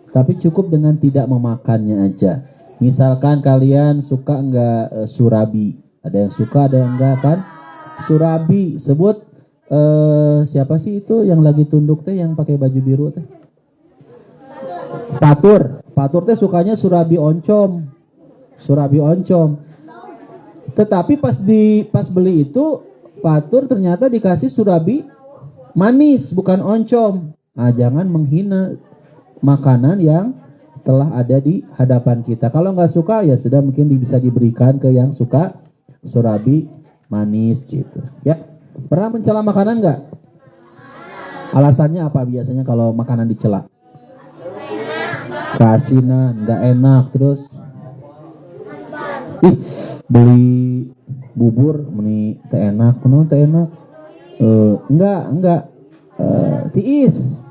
tapi cukup dengan tidak memakannya aja. Misalkan kalian suka nggak surabi, ada yang suka, ada yang enggak kan? Surabi, sebut. Siapa sih itu yang lagi tunduk teh yang pakai baju biru teh? Patur teh sukanya surabi oncom. Tetapi pas beli itu Patur ternyata dikasih surabi manis bukan oncom. Nah, jangan menghina makanan yang telah ada di hadapan kita. Kalau nggak suka ya sudah, mungkin bisa diberikan ke yang suka surabi manis gitu. Ya. Pernah mencela makanan nggak? Alasannya apa biasanya kalau makanan dicela? Keasinan, nggak enak, terus beli bubur meni teh enak, penuh teh enak. Enggak. Tiis,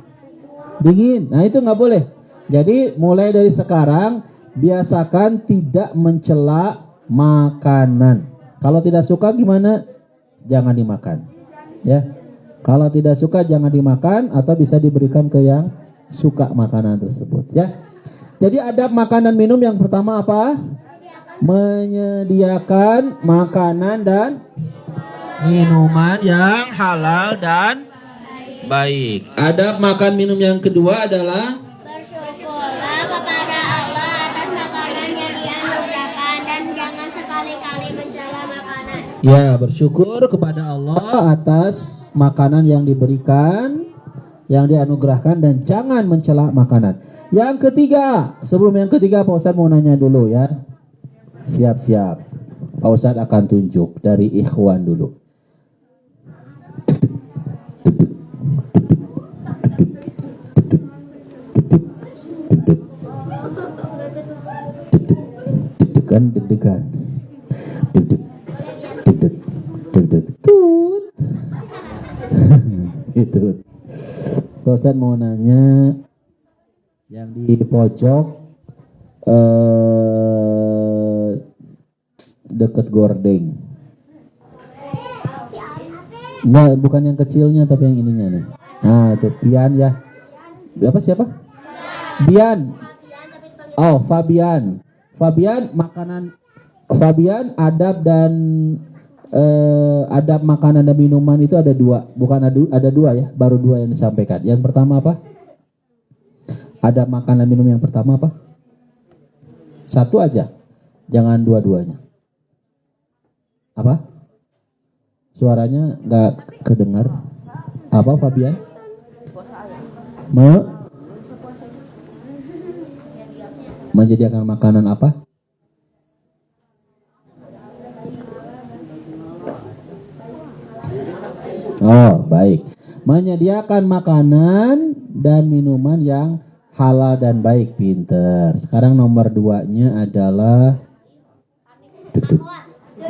dingin. Nah itu nggak boleh. Jadi mulai dari sekarang biasakan tidak mencela makanan. Kalau tidak suka gimana? Jangan dimakan, ya. Kalau tidak suka jangan dimakan atau bisa diberikan ke yang suka makanan tersebut, ya. Jadi adab makan dan minum yang pertama apa? Menyediakan makanan dan minuman yang halal dan baik. Adab makan minum yang kedua adalah Bersyukurlah kepada Allah atas makanan yang dianugerahkan dan jangan sekali-kali mencela makanan. ya, bersyukur kepada Allah atas makanan yang diberikan, yang dianugerahkan, dan jangan mencela makanan. Yang ketiga, sebelum yang ketiga Pak Ustadz mau nanya dulu ya. Siap-siap. Pak Ustadz akan tunjuk dari ikhwan dulu. Deg-degan. Tut. Itu. Pak Ustadz mau nanya yang di pojok deket gordeng. Enggak, bukan yang kecilnya tapi yang ininya nih. Nah, itu Pian ya. Siapa? Bian. Oh, Fabian. Fabian adab dan adab makanan dan minuman itu ada dua, bukan ada dua ya, baru dua yang disampaikan. Yang pertama apa? Ada makan dan minum yang pertama apa? Satu aja. Jangan dua-duanya. Apa? Suaranya nggak kedengar. Apa Fabian? Menyediakan makanan apa? Oh, baik. Menyediakan makanan dan minuman yang halal dan baik. Pinter. Sekarang nomor 2-nya adalah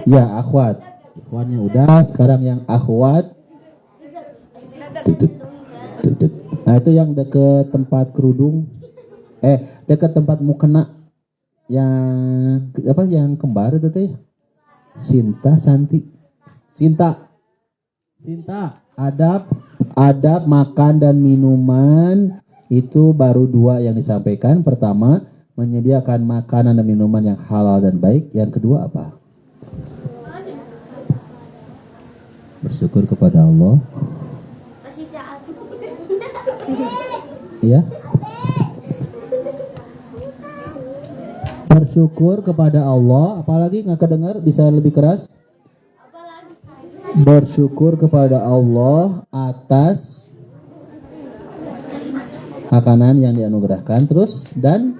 ya, akhwat. Ikhwannya udah, sekarang yang akhwat. Nah, itu yang deket tempat kerudung. Deket tempat mukena. Yang apa? Yang kembar itu teh. Sinta, Santi. Sinta, adab makan dan minuman itu baru 2 yang disampaikan. Pertama, menyediakan makanan dan minuman yang halal dan baik. Yang kedua apa? Bersyukur kepada Allah. Ya. Bersyukur kepada Allah. Apalagi nggak kedengar, bisa lebih keras. Bersyukur kepada Allah atas makanan yang dianugerahkan, terus dan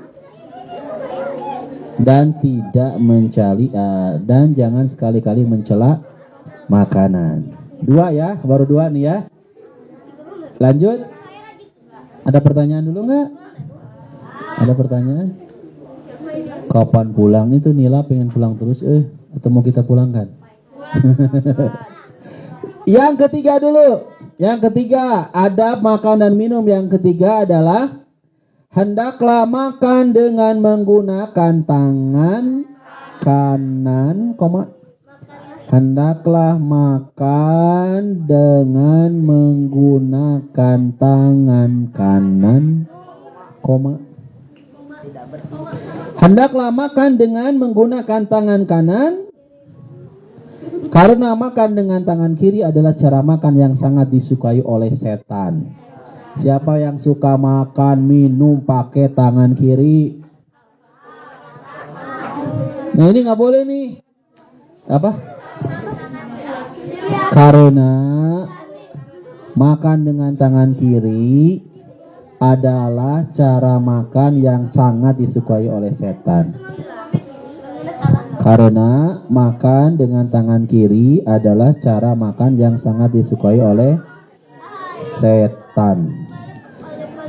tidak dan jangan sekali-kali mencela makanan. 2 ya, baru 2 nih ya. Lanjut. Ada pertanyaan dulu nggak? Ada pertanyaan? Kapan pulang itu? Nila pengen pulang terus atau mau kita pulangkan? Yang ketiga dulu. Yang ketiga, adab makan dan minum. Yang ketiga adalah hendaklah makan dengan menggunakan tangan kanan, hendaklah makan dengan menggunakan tangan kanan, hendaklah makan dengan menggunakan tangan kanan. Karena makan dengan tangan kiri adalah cara makan yang sangat disukai oleh setan. Siapa yang suka makan, minum pakai tangan kiri? Nah, ini nggak boleh nih. Apa? Karena makan dengan tangan kiri adalah cara makan yang sangat disukai oleh setan. Karena makan dengan tangan kiri adalah cara makan yang sangat disukai oleh setan.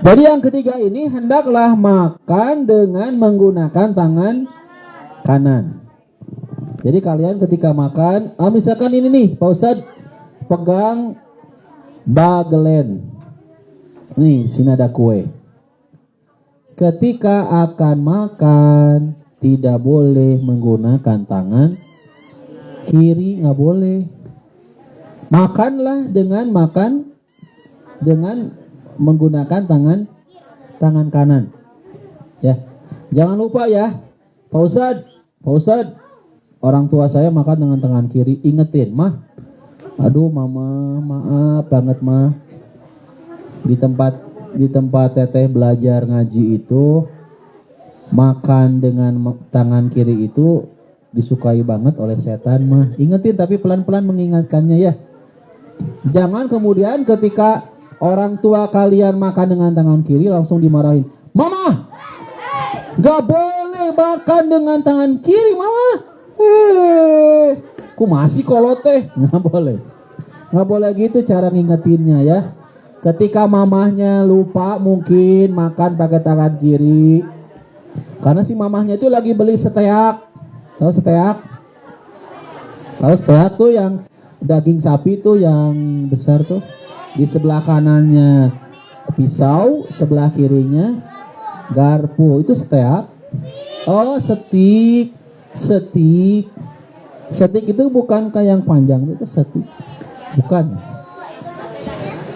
Jadi yang ketiga ini, hendaklah makan dengan menggunakan tangan kanan. Jadi kalian ketika makan, misalkan ini nih, Pak Ustadz pegang bagelen. Nih, sini ada kue. Ketika akan makan, tidak boleh menggunakan tangan kiri, nggak boleh. Makanlah dengan menggunakan tangan kanan. Ya, jangan lupa ya, Pak Ustadz, orang tua saya makan dengan tangan kiri. Ingetin, mah, aduh mama, maaf banget mah. Di tempat teteh belajar ngaji itu, makan dengan tangan kiri itu disukai banget oleh setan mah. Ingetin tapi pelan-pelan mengingatkannya ya. Jangan kemudian ketika orang tua kalian makan dengan tangan kiri langsung dimarahin. Mama, gak boleh makan dengan tangan kiri mama. Ku masih kolot teh. Gak boleh. Gak boleh gitu cara ngingetinnya ya. Ketika mamahnya lupa mungkin makan pakai tangan kiri. Karena si mamahnya itu lagi beli seteak. Tahu seteak? Tahu seteak tuh yang daging sapi tuh yang besar tuh. Di sebelah kanannya pisau, sebelah kirinya garpu. Itu seteak. Oh, steak. Steak itu bukan kayak yang panjang, itu steak. Bukan.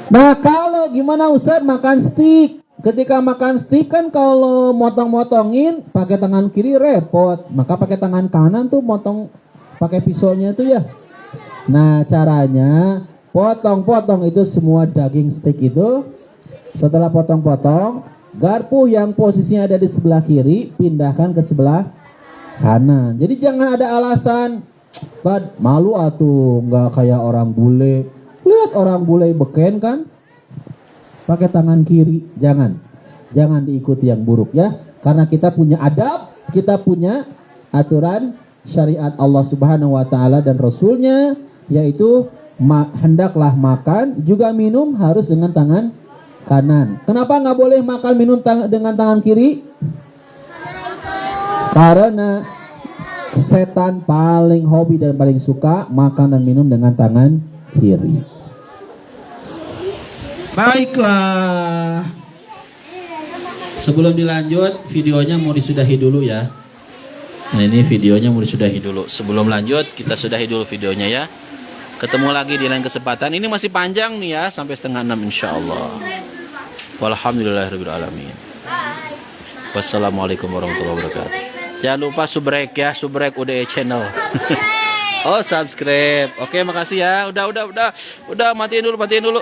Nah, kalau gimana Ustaz makan steak? Ketika makan steak kan kalau motong-motongin pakai tangan kiri repot. Maka pakai tangan kanan tuh motong pakai pisaunya tuh ya. Nah, caranya potong-potong itu semua daging steak itu. Setelah potong-potong, garpu yang posisinya ada di sebelah kiri pindahkan ke sebelah kanan. Jadi jangan ada alasan, Tad, malu atuh nggak kayak orang bule. Lihat orang bule beken kan, pakai tangan kiri. Jangan diikuti yang buruk ya. Karena kita punya adab, kita punya aturan syariat Allah Subhanahu wa taala dan Rasulnya, yaitu hendaklah makan juga minum harus dengan tangan kanan. Kenapa nggak boleh makan minum dengan tangan kiri? Karena setan paling hobi dan paling suka makan dan minum dengan tangan kiri. Baiklah. Sebelum dilanjut, videonya mau disudahi dulu ya. Nah, ini videonya mau disudahi dulu. Sebelum lanjut, kita sudahi dulu videonya ya. Ketemu lagi di lain kesempatan. Ini masih panjang nih ya, sampai 5:30 insyaallah. Walhamdulillahirrahmanirrahim. Wassalamualaikum warahmatullahi wabarakatuh. Jangan lupa subrek ya, subrek UDE channel. Oh, subscribe. Oke, makasih ya. Udah, matiin dulu.